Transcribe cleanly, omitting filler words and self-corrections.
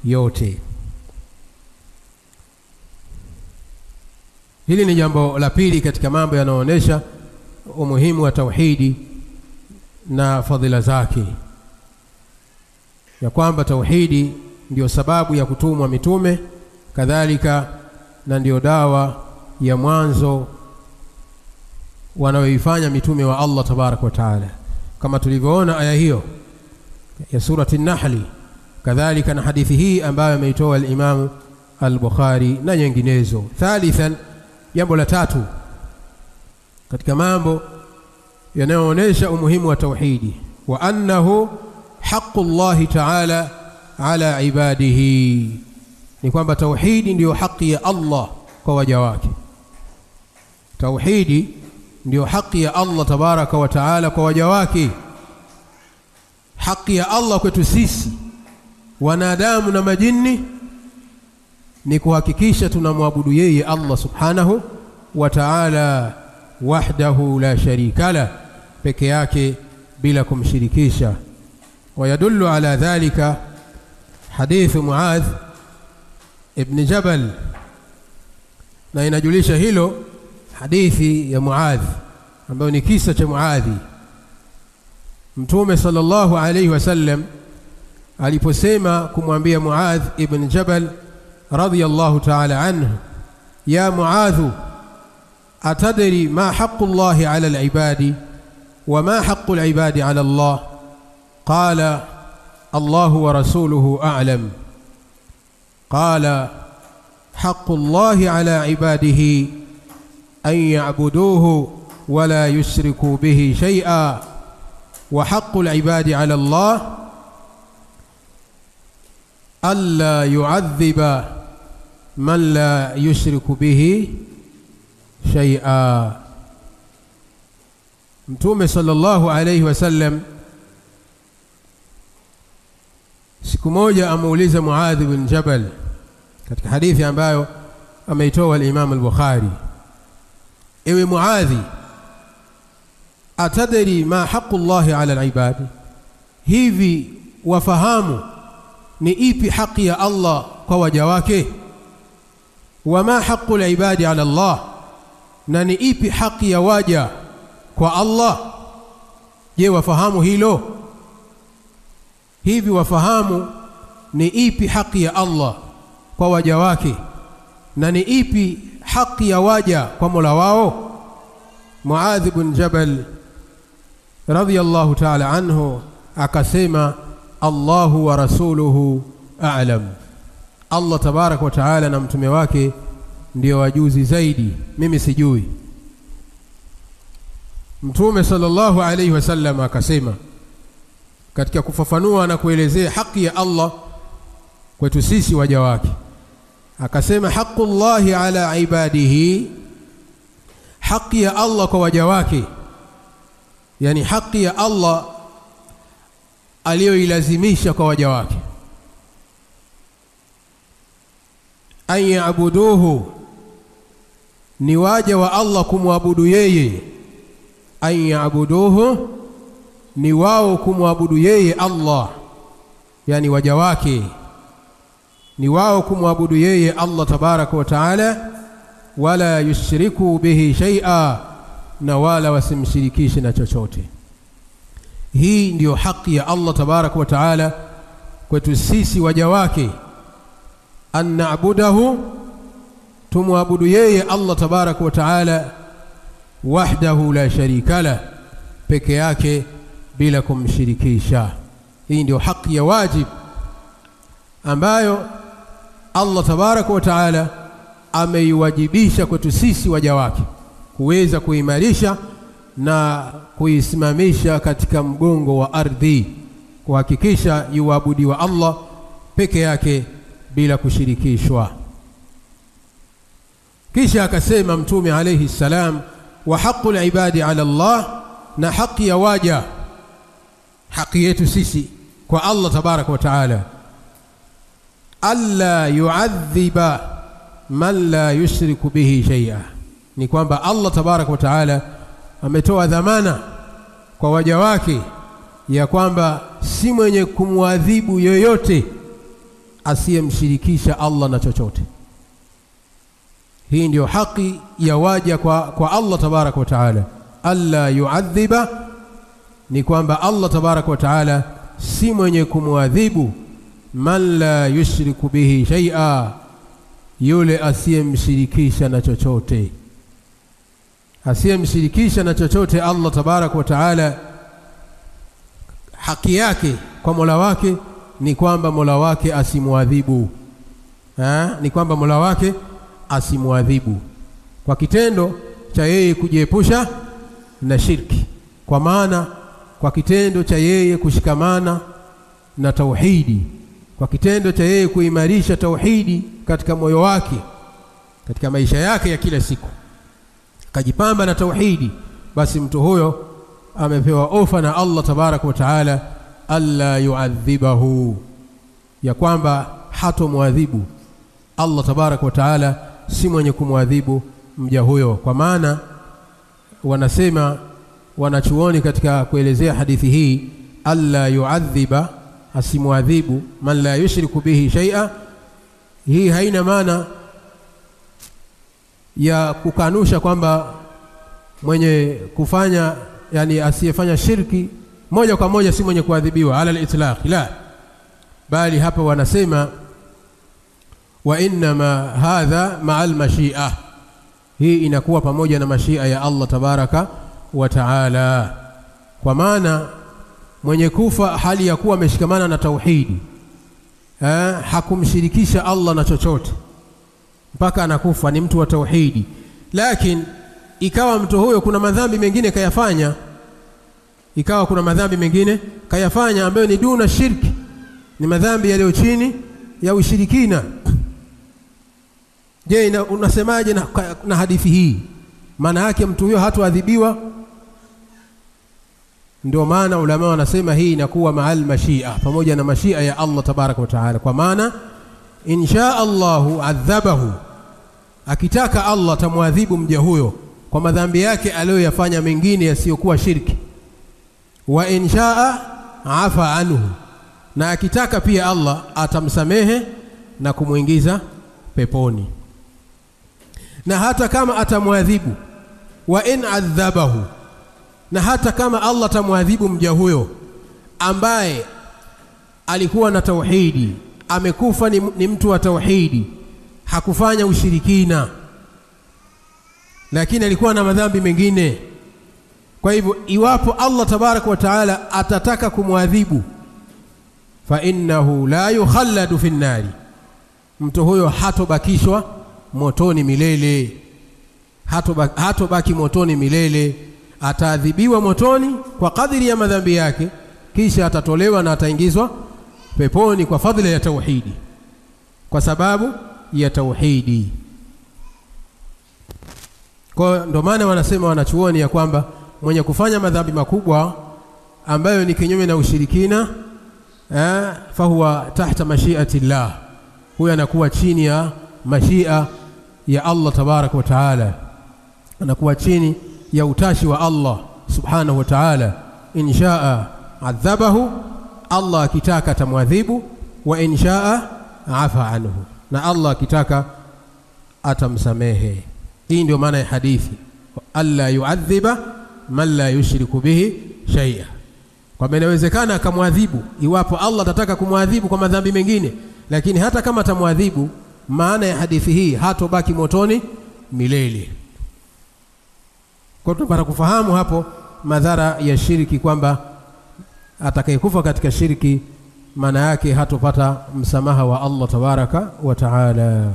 yote. Hili ni jambo la pili katika mambo yanayoonyesha umuhimu wa tauhidi na fadhila zake, ya kwamba tauhidi ndio sababu ya kutumwa mitume, kadhalika na ndio dawa ya mwanzo wanaoifanya mitume wa Allah tabaraka wa taala, kama tulivyoona aya hiyo ya surati an-Nahl, kadhalika na hadithi hii ambayo ameitoa al-Imam al-Bukhari na nyinginezo. Thalithan, jambo la tatu katika mambo yanayoonyesha umuhimu wa tauhidi, wa annahu haqqullahi ta'ala ala ibadihi, ni kwamba tauhidi ndiyo haki ya Allah kwa waja wake. Tauhidi ndiyo haki ya Allah tabaraka wa taala kwa waja wake. Haki ya Allah kwetu sisi wanadamu na majini ni kuhakikisha tunamwabudu yeye Allah subhanahu wa ta'ala wahdahu la sharika la, peke yake bila kumshirikisha. ويدل على ذلك حديث معاذ ابن جبل، na inajulisha hilo hadithi ya Muadh ambayo ni kisa cha Muadhi. Mtume sallallahu alayhi wasallam aliposema kumwambia Muadh ibn Jabal radiyallahu ta'ala anhu, ya Muadh, atadri ma haqqu Allahi ala al-ibadi wa ma haqqu al-ibadi ala Allah? قال الله ورسوله أعلم. قال حق الله على عباده أن يعبدوه ولا يشركوا به شيئا، وحق العباد على الله ألا يعذب من لا يشرك به شيئا. Mtume sallallahu alayhi wasallam siku moja amuuliza Muadh bin Jabal katika hadithi ambayo ameitoa al-Imam al-Bukhari, ewe Muadhi, atadri ma haqqu Allahi ala al-ibad, hivi wafahamu ni ipi haki ya Allah kwa waja wake? Wa ma haqqu al-ibadi ala Allah, na ni ipi haki ya waja kwa Allah? Je, wafahamu hilo? Hivi wafahamu ni ipi haki ya Allah kwa waja wake na ni ipi haki ya waja kwa Mola wao? Muadh ibn Jabal radiyallahu ta'ala anhu akasema, Allahu wa rasuluhu a'lam, Allah tabarak wa ta'ala na mtume wake ndio wajuzi zaidi, mimi sijui. Mtume sallallahu alayhi wasallam akasema katika kufafanua na kuelezea haki ya Allah kwetu sisi waja wake, akasema haqqullahi ala ibadihi, haki ya Allah kwa waja wake, yani haki ya Allah aliyoilazimisha kwa waja wake, an ya'buduhu, ni waja wa Allah kumwabudu yeye, an ya'buduhu, ni wao kumwabudu yeye Allah, yani waja wake ni wao kumwabudu yeye Allah tabaraka wa taala, wala yushriku bihi shay'a, na wala wasimshirikishe na chochote. Hii ndiyo haki ya Allah tabaraka wa taala kwetu sisi waja wake, an na'budahu, tumwabudu yeye Allah tabaraka wa taala wahdahu la sharika la, peke yake bila kumshirikisha. Hii ndio haki ya wajib ambayo Allah tabaraka wa taala ameiwajibisha kwetu sisi waja wake kuweza kuimarisha na kuisimamisha katika mgongo wa ardhi, kuhakikisha yuabudiwa Allah peke yake bila kushirikishwa. Kisha akasema Mtume alayhi salam, wa haqqul ibadi ala Allah, na haki ya waja, haki yetu sisi kwa Allah tabaraka wa taala, alla yu'adhiba man la yushriku bihi shay'a, ni kwamba Allah tabaraka wa taala ametoa dhamana kwa waja wake ya kwamba si mwenye kumwadhibu yoyote asiyemshirikisha Allah na chochote. Hii ndio haki ya waja kwa Allah tabaraka wa taala. Alla yuadhiba, ni kwamba Allah tabaraka wa taala si mwenye kumwadhibu man la yushriku bihi shay'a, yule asiyemshirikisha na chochote. Asiyemshirikisha na chochote Allah tabaraka wa taala, haki yake kwa Mola wake ni kwamba Mola wake asimwadhibu. Ni kwamba Mola wake asimwadhibu kwa kitendo cha yeye kujiepusha na shirki, kwa maana kwa kitendo cha yeye kushikamana na tauhidi, kwa kitendo cha yeye kuimarisha tauhidi katika moyo wake, katika maisha yake ya kila siku, kajipamba na tauhidi, basi mtu huyo amepewa ofa na Allah tabaraka wa taala, alla yuadhibahu, ya kwamba hatomwadhibu. Allah tabaraka wa taala si mwenye kumwadhibu mja huyo. Kwa maana wanasema wanachuoni katika kuelezea hadithi hii, alla yuadhiba, asimwadhibu man la yushriku bihi shay'a, hii haina maana ya kukanusha kwamba mwenye kufanya, yani asiyefanya shirki moja kwa moja si mwenye kuadhibiwa ala al-itlaq, la, bali hapa wanasema wa innama hadha ma'al mashi'a, hii inakuwa pamoja na mashia ya Allah tabaraka wa taala. Kwa maana mwenye kufa hali ya kuwa ameshikamana na tauhidi, hakumshirikisha Allah na chochote mpaka anakufa, ni mtu wa tauhidi, lakini ikawa mtu huyo kuna madhambi mengine kayafanya, ikawa kuna madhambi mengine kayafanya ambayo ni duna shirki, ni madhambi yaliyo chini ya ushirikina. Je, unasemaje na hadithi hii? Maana yake mtu huyo hatoadhibiwa? Ndio maana ulama wanasema hii inakuwa ma'al mashia, pamoja na mashia ya Allah tabaraka wa taala. Kwa maana insha Allahu adhabahu, akitaka Allah tamwadhibu mja huyo kwa madhambi yake aliyoyafanya mengine yasiyokuwa shirki. Wa inshaa afa anhu, na akitaka pia Allah atamsamehe na kumuingiza peponi. Na hata kama atamwadhibu, wa in adhabahu, na hata kama Allah tamwadhibu mja huyo ambaye alikuwa na tauhidi, amekufa ni mtu wa tauhidi, hakufanya ushirikina, lakini alikuwa na madhambi mengine. Kwa hivyo iwapo Allah tabaraka wa taala atataka kumwadhibu, fa innahu la yukhalladu fi nnari, mtu huyo hatobakishwa motoni milele, hatobaki motoni milele, ataadhibiwa motoni kwa kadiri ya madhambi yake, kisha atatolewa na ataingizwa peponi kwa fadhila ya tauhidi, kwa sababu ya tauhidi. Kwa ndo maana wanasema wanachuoni ya kwamba mwenye kufanya madhambi makubwa ambayo ni kinyume na ushirikina, fahuwa tahta mashiati llah, huyo anakuwa chini ya mashia ya Allah tabaraka wa taala, anakuwa chini ya utashi wa Allah subhanahu wa taala. Inshaa adhabahu, Allah akitaka tamwadhibu, wa inshaa afa anhu, na Allah akitaka atamsamehe. Hii ndio maana ya hadithi, alla yuadhiba man la yushriku bihi shay'a. Kwa maana inawezekana akamwadhibu iwapo Allah atataka kumwadhibu kwa madhambi mengine, lakini hata kama atamwadhibu, maana ya hadithi hii hatobaki motoni milele. Kwa tunapata kufahamu hapo madhara ya shiriki, kwamba atakayekufa katika shiriki maana yake hatopata msamaha wa Allah tabaraka wa taala.